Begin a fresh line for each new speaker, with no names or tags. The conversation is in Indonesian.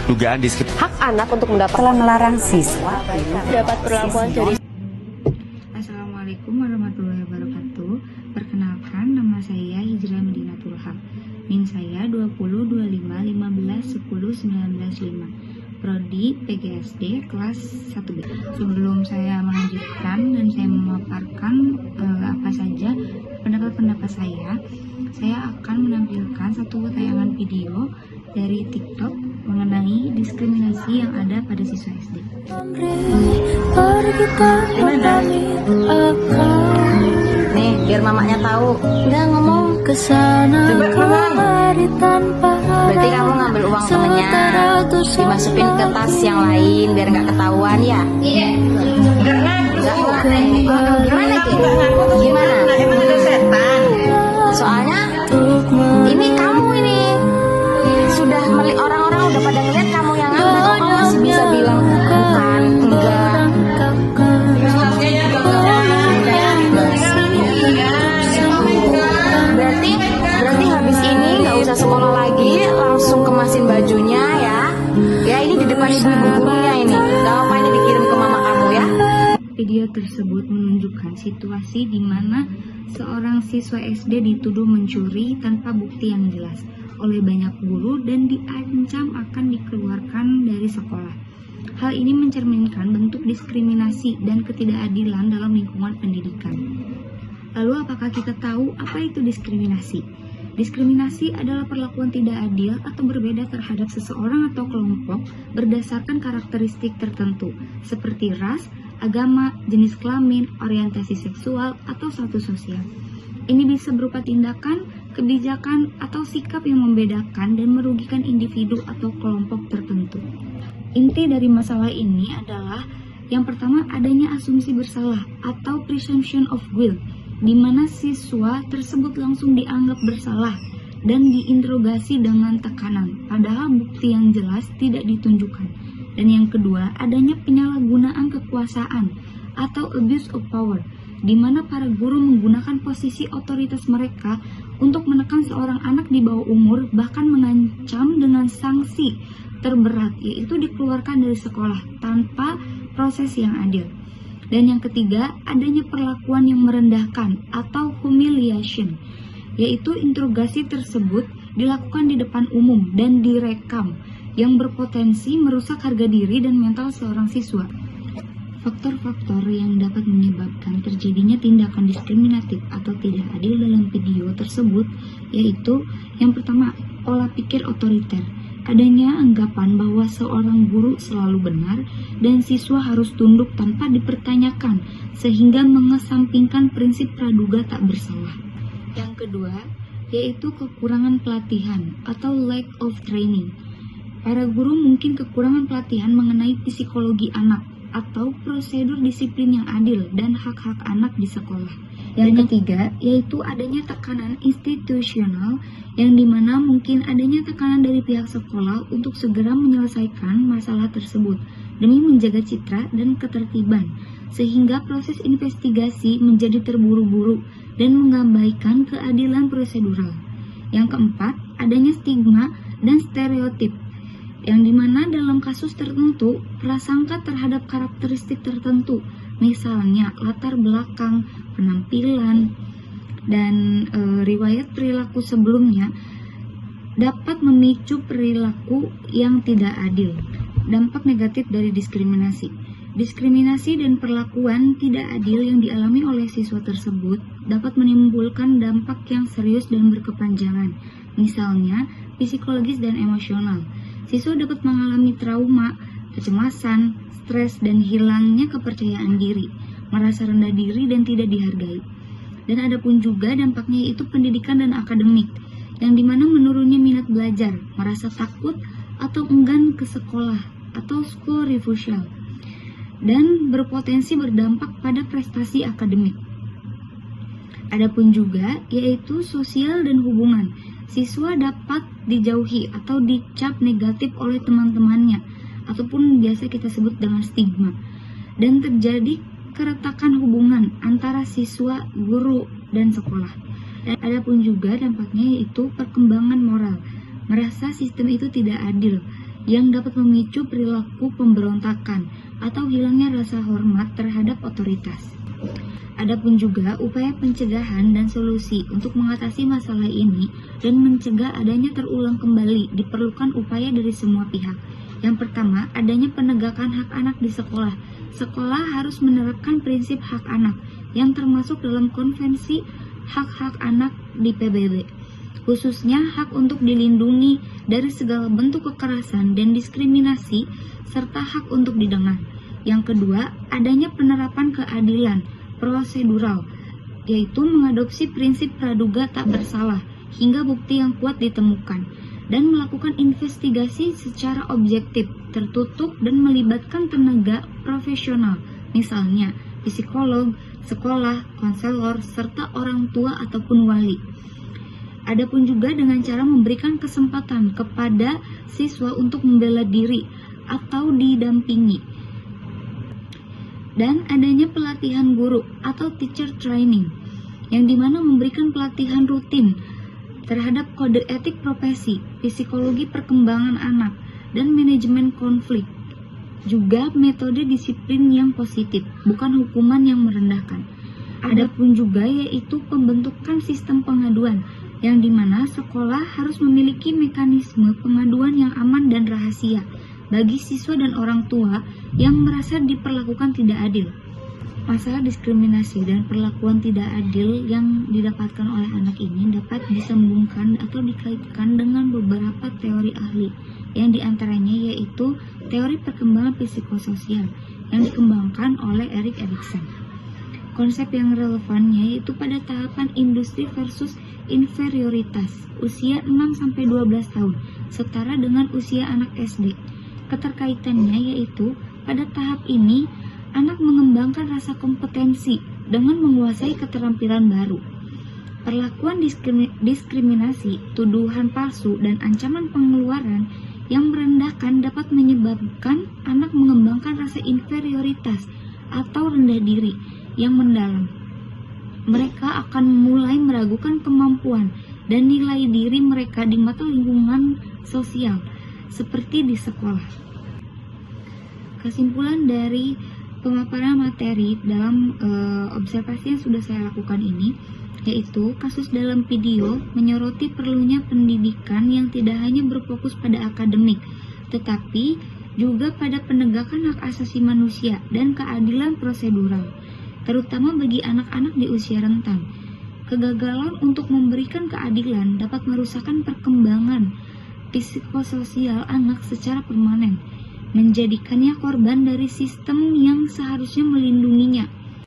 dugaan diskriminasi.
Hak anak untuk mendapat
telah melarang siswa
dapat perlakuan dari.
Assalamualaikum warahmatullahi wabarakatuh. Perkenalkan, nama saya Hijrah Medinatul Haq. NIM saya 202515101905. Prodi PGSD kelas 1B. Sebelum saya melanjutkan dan saya memaparkan apa saja pendapat saya akan menampilkan satu tayangan video dari TikTok mengenai diskriminasi yang ada pada siswa SD.
nih biar mamanya tahu.
Udah ngomong
Kesana kemari tanpa
berarti kamu ngambil uang temennya dimasukin ke tas yang lain biar nggak ketahuan ya? Iya. Gimana itu? Gimana? Emang ada setan? Soalnya ini kamu ini sudah orang-orang udah pada ngeliat kamu yang ngambil, kok kamu masih bisa bilang bukan, enggak. Berarti habis ini nggak usah sekolah lagi, langsung kemasin bajunya ya. Ya ini di depan ibu gurunya ini. Gak apa ini dikirim ke mama kamu ya. Video tersebut menunjukkan situasi di mana seorang siswa SD dituduh mencuri tanpa bukti yang jelas oleh banyak guru dan diancam akan dikeluarkan dari sekolah. Hal ini mencerminkan bentuk diskriminasi dan ketidakadilan dalam lingkungan pendidikan. Lalu apakah kita tahu apa itu diskriminasi? Diskriminasi adalah perlakuan tidak adil atau berbeda terhadap seseorang atau kelompok berdasarkan karakteristik tertentu, seperti ras, agama, jenis kelamin, orientasi seksual, atau status sosial. Ini bisa berupa tindakan, kebijakan, atau sikap yang membedakan dan merugikan individu atau kelompok tertentu. Inti dari masalah ini adalah yang pertama adanya asumsi bersalah atau presumption of guilt, di mana siswa tersebut langsung dianggap bersalah dan diinterogasi dengan tekanan, padahal bukti yang jelas tidak ditunjukkan. Dan yang kedua, adanya penyalahgunaan kekuasaan atau abuse of power, di mana para guru menggunakan posisi otoritas mereka untuk menekan seorang anak di bawah umur, bahkan mengancam dengan sanksi terberat, yaitu dikeluarkan dari sekolah tanpa proses yang adil. Dan yang ketiga, adanya perlakuan yang merendahkan atau humiliation, yaitu interogasi tersebut dilakukan di depan umum dan direkam, yang berpotensi merusak harga diri dan mental seorang siswa. Faktor-faktor yang dapat menyebabkan terjadinya tindakan diskriminatif atau tidak adil dalam video tersebut, yaitu yang pertama, pola pikir otoriter. Adanya anggapan bahwa seorang guru selalu benar dan siswa harus tunduk tanpa dipertanyakan, sehingga mengesampingkan prinsip praduga tak bersalah. Yang kedua, yaitu kekurangan pelatihan atau lack of training. Para guru mungkin kekurangan pelatihan mengenai psikologi anak atau prosedur disiplin yang adil dan hak-hak anak di sekolah. Dan yang ketiga, yaitu adanya tekanan institusional yang dimana mungkin adanya tekanan dari pihak sekolah untuk segera menyelesaikan masalah tersebut demi menjaga citra dan ketertiban, sehingga proses investigasi menjadi terburu-buru dan mengabaikan keadilan prosedural. Yang keempat, adanya stigma dan stereotip, yang dimana dalam kasus tertentu prasangka terhadap karakteristik tertentu, misalnya latar belakang, penampilan, dan riwayat perilaku sebelumnya dapat memicu perilaku yang tidak adil. Dampak negatif dari diskriminasi. Diskriminasi dan perlakuan tidak adil yang dialami oleh siswa tersebut dapat menimbulkan dampak yang serius dan berkepanjangan, misalnya psikologis dan emosional. Siswa dapat mengalami trauma, kecemasan, stres, dan hilangnya kepercayaan diri, merasa rendah diri dan tidak dihargai. Dan ada pun juga dampaknya yaitu pendidikan dan akademik, yang dimana menurunnya minat belajar, merasa takut atau enggan ke sekolah atau school refusal, dan berpotensi berdampak pada prestasi akademik. Adapun juga yaitu sosial dan hubungan. Siswa dapat dijauhi atau dicap negatif oleh teman-temannya ataupun biasa kita sebut dengan stigma, dan terjadi keretakan hubungan antara siswa, guru, dan sekolah. Dan adapun juga dampaknya yaitu perkembangan moral, merasa sistem itu tidak adil,
yang dapat memicu perilaku pemberontakan atau hilangnya rasa hormat terhadap otoritas. Adapun juga upaya pencegahan dan solusi untuk mengatasi masalah ini dan mencegah adanya terulang kembali diperlukan upaya dari semua pihak. Yang pertama, adanya penegakan hak anak di sekolah. Sekolah harus menerapkan prinsip hak anak yang termasuk dalam konvensi hak-hak anak di PBB. Khususnya hak untuk dilindungi dari segala bentuk kekerasan dan diskriminasi serta hak untuk didengar. Yang kedua, adanya penerapan keadilan prosedural, yaitu mengadopsi prinsip praduga tak bersalah hingga bukti yang kuat ditemukan, dan melakukan investigasi secara objektif, tertutup, dan melibatkan tenaga profesional, misalnya psikolog, sekolah, konselor, serta orang tua ataupun wali. Adapun juga dengan cara memberikan kesempatan kepada siswa untuk membela diri atau didampingi, dan adanya pelatihan guru atau teacher training, yang dimana memberikan pelatihan rutin terhadap kode etik profesi, psikologi perkembangan anak, dan manajemen konflik. Juga metode disiplin yang positif, bukan hukuman yang merendahkan. Adapun juga yaitu pembentukan sistem pengaduan, yang dimana sekolah harus memiliki mekanisme pengaduan yang aman dan rahasia bagi siswa dan orang tua yang merasa diperlakukan tidak adil. Masalah diskriminasi dan perlakuan tidak adil yang didapatkan oleh anak ini dapat disambungkan atau dikaitkan dengan beberapa teori ahli, yang diantaranya yaitu teori perkembangan psikososial yang dikembangkan oleh Erik Erikson. Konsep yang relevannya yaitu pada tahapan industri versus inferioritas usia 6-12 tahun setara dengan usia anak SD. Keterkaitannya yaitu pada tahap ini anak mengembangkan rasa kompetensi dengan menguasai keterampilan baru. Perlakuan diskriminasi, tuduhan palsu, dan ancaman pengeluaran yang merendahkan dapat menyebabkan anak mengembangkan rasa inferioritas atau rendah diri yang mendalam. Mereka akan mulai meragukan kemampuan dan nilai diri mereka di mata lingkungan sosial, seperti di sekolah. Kesimpulan dari pemaparan materi dalam observasi yang sudah saya lakukan ini, yaitu kasus dalam video menyoroti perlunya pendidikan yang tidak hanya berfokus pada akademik, tetapi juga pada penegakan hak asasi manusia dan keadilan prosedural, terutama bagi anak-anak di usia rentan. Kegagalan untuk memberikan keadilan dapat merusakkan perkembangan psikososial anak secara permanen, menjadikannya korban dari sistem yang seharusnya melindunginya.